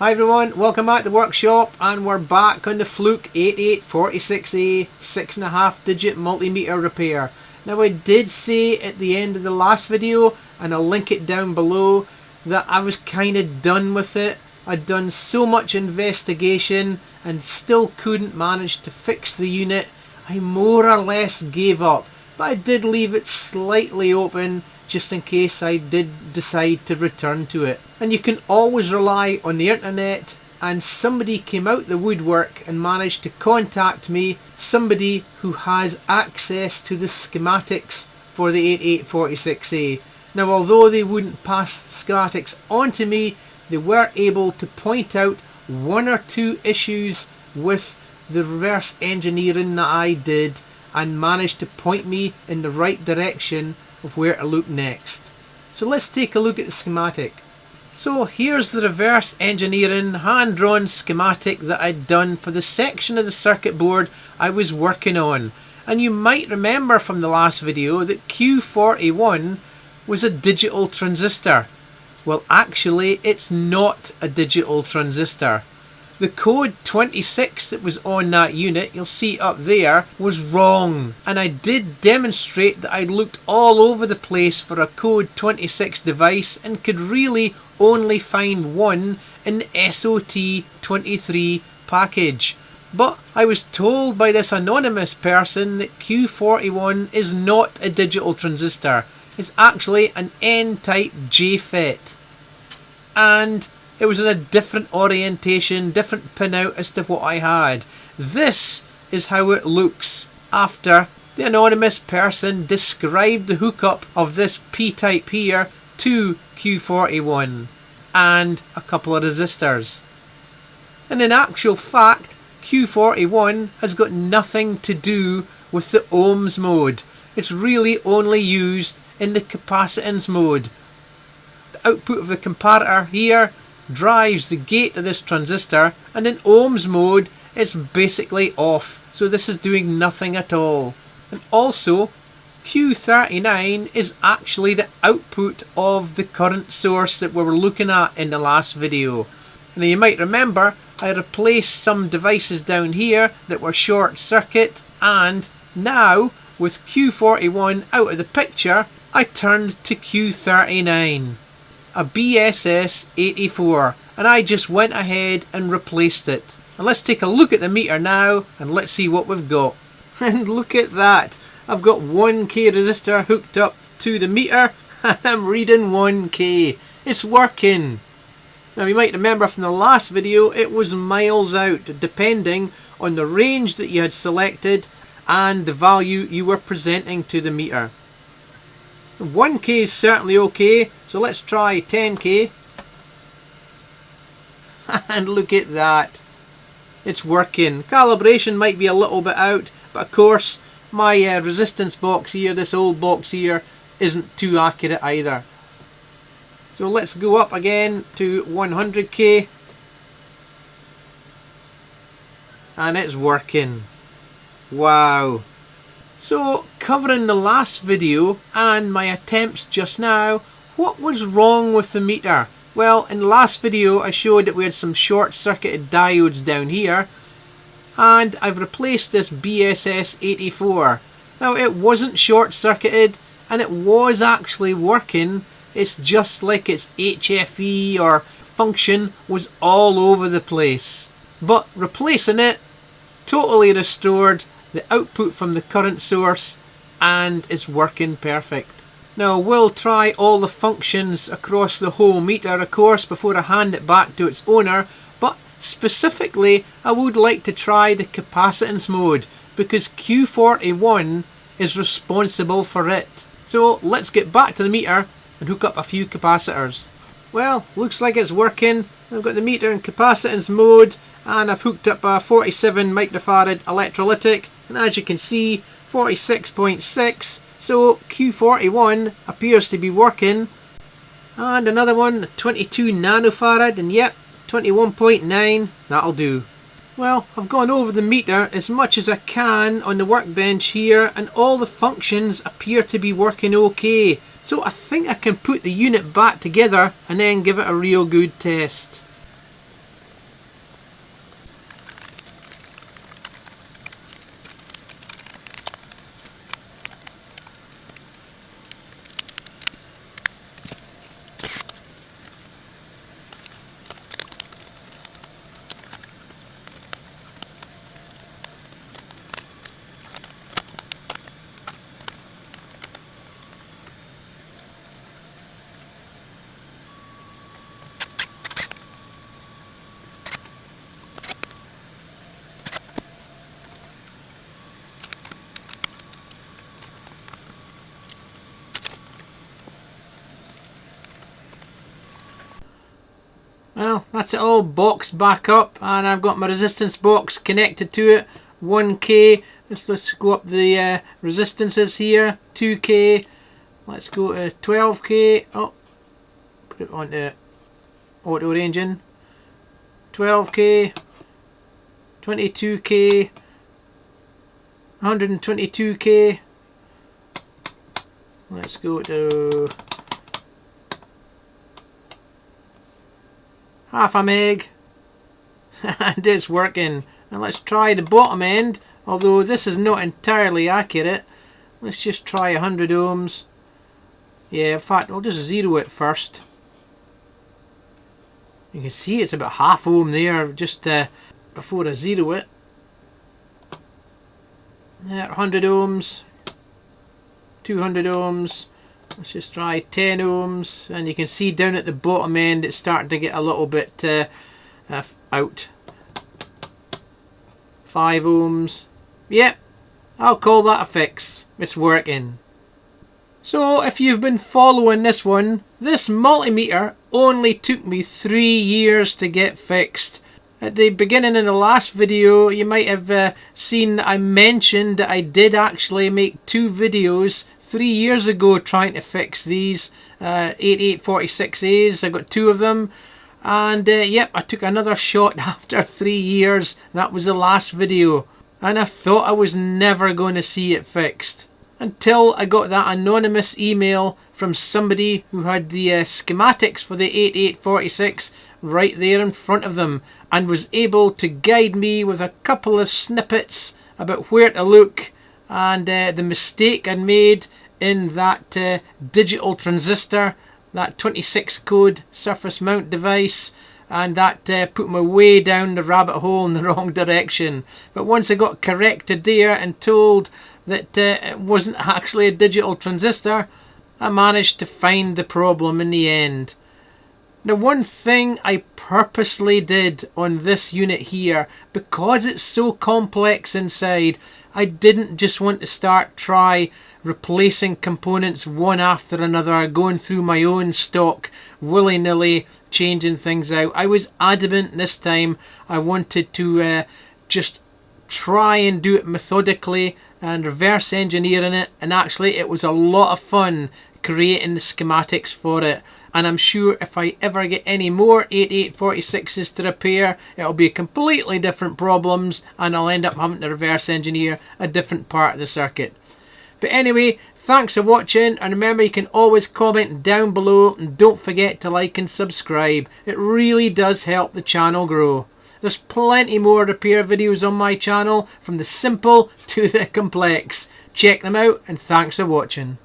Hi everyone, welcome back to the workshop, and we're back on the Fluke 8846A 6.5 digit multimeter repair. Now I did say at the end of the last video, and I'll link it down below, that I was kind of done with it. I'd done so much investigation and still couldn't manage to fix the unit. I more or less gave up, but I did leave it slightly open just in case I did decide to return to it. And you can always rely on the internet, and somebody came out the woodwork and managed to contact me, somebody who has access to the schematics for the 8846A. Now although they wouldn't pass the schematics on to me, they were able to point out one or two issues with the reverse engineering that I did and managed to point me in the right direction of where to look next. So let's take a look at the schematic. So here's the reverse engineering hand-drawn schematic that I'd done for the section of the circuit board I was working on. And you might remember from the last video that Q41 was a digital transistor. Well, actually it's not a digital transistor. The code 26 that was on that unit, you'll see up there, was wrong. And I did demonstrate that I looked all over the place for a code 26 device and could really only find one in the SOT23 package. But I was told by this anonymous person that Q41 is not a digital transistor. It's actually an N-type JFET. And it was in a different orientation, different pinout as to what I had. This is how it looks after the anonymous person described the hookup of this P-type here to Q41 and a couple of resistors. And in actual fact, Q41 has got nothing to do with the ohms mode. It's really only used in the capacitance mode. The output of the comparator here drives the gate of this transistor, and in ohms mode it's basically off, so this is doing nothing at all. And also Q39 is actually the output of the current source that we were looking at in the last video. Now you might remember I replaced some devices down here that were short circuit, and now with Q41 out of the picture I turned to Q39. A BSS 84, and I just went ahead and replaced it. And let's take a look at the meter now and let's see what we've got. And look at that, I've got 1K resistor hooked up to the meter and I'm reading 1K. It's working. Now you might remember from the last video it was miles out depending on the range that you had selected and the value you were presenting to the meter. 1K is certainly okay, so let's try 10K. And look at that, it's working. Calibration might be a little bit out, but of course my resistance box here, this old box here, isn't too accurate either. So let's go up again to 100K, and it's working. Wow. So, covering the last video and my attempts just now, what was wrong with the meter? Well, in the last video I showed that we had some short circuited diodes down here, and I've replaced this BSS 84. Now it wasn't short circuited and it was actually working, it's just like its HFE or function was all over the place. But replacing it totally restored the output from the current source and it's working perfect. Now we'll try all the functions across the whole meter of course before I hand it back to its owner, but specifically I would like to try the capacitance mode because Q41 is responsible for it. So let's get back to the meter and hook up a few capacitors. Well, looks like it's working. I've got the meter in capacitance mode and I've hooked up a 47 microfarad electrolytic, and as you can see 46.6, so Q41 appears to be working. And another one, 22 nanofarad, and yep, 21.9, that'll do. Well, I've gone over the meter as much as I can on the workbench here and all the functions appear to be working okay. So I think I can put the unit back together and then give it a real good test. Well, that's it all boxed back up, and I've got my resistance box connected to it. 1K. Let's go up the resistances here. 2K. Let's go to 12K. Oh, put it onto auto ranging. 12K. 22K. 122K. Let's go to half a meg. And it's working. And let's try the bottom end, although this is not entirely accurate. Let's just try 100 ohms. Yeah, in fact, I'll just zero it first. You can see it's about half ohm there, just before I zero it. There, 100 ohms. 200 ohms. Let's just try 10 ohms, and you can see down at the bottom end it's starting to get a little bit out. 5 ohms. Yep, I'll call that a fix. It's working. So if you've been following this one, this multimeter only took me 3 years to get fixed. At the beginning of the last video, you might have seen that I mentioned that I did actually make 2 videos 3 years ago trying to fix these 8846As. I got 2 of them, and yep, I took another shot after 3 years. That was the last video, and I thought I was never going to see it fixed until I got that anonymous email from somebody who had the schematics for the 8846 right there in front of them, and was able to guide me with a couple of snippets about where to look, and the mistake I'd made in that digital transistor, that 26 code surface mount device, and that put me way down the rabbit hole in the wrong direction. But once I got corrected there and told that it wasn't actually a digital transistor, I managed to find the problem in the end. Now, one thing I purposely did on this unit here, because it's so complex inside, I didn't just want to try replacing components one after another, going through my own stock, willy-nilly changing things out. I was adamant this time I wanted to just try and do it methodically and reverse engineering it, and actually it was a lot of fun creating the schematics for it. And I'm sure if I ever get any more 8846s to repair, it'll be completely different problems, and I'll end up having to reverse engineer a different part of the circuit. But anyway, thanks for watching, and remember you can always comment down below, and don't forget to like and subscribe. It really does help the channel grow. There's plenty more repair videos on my channel, from the simple to the complex. Check them out, and thanks for watching.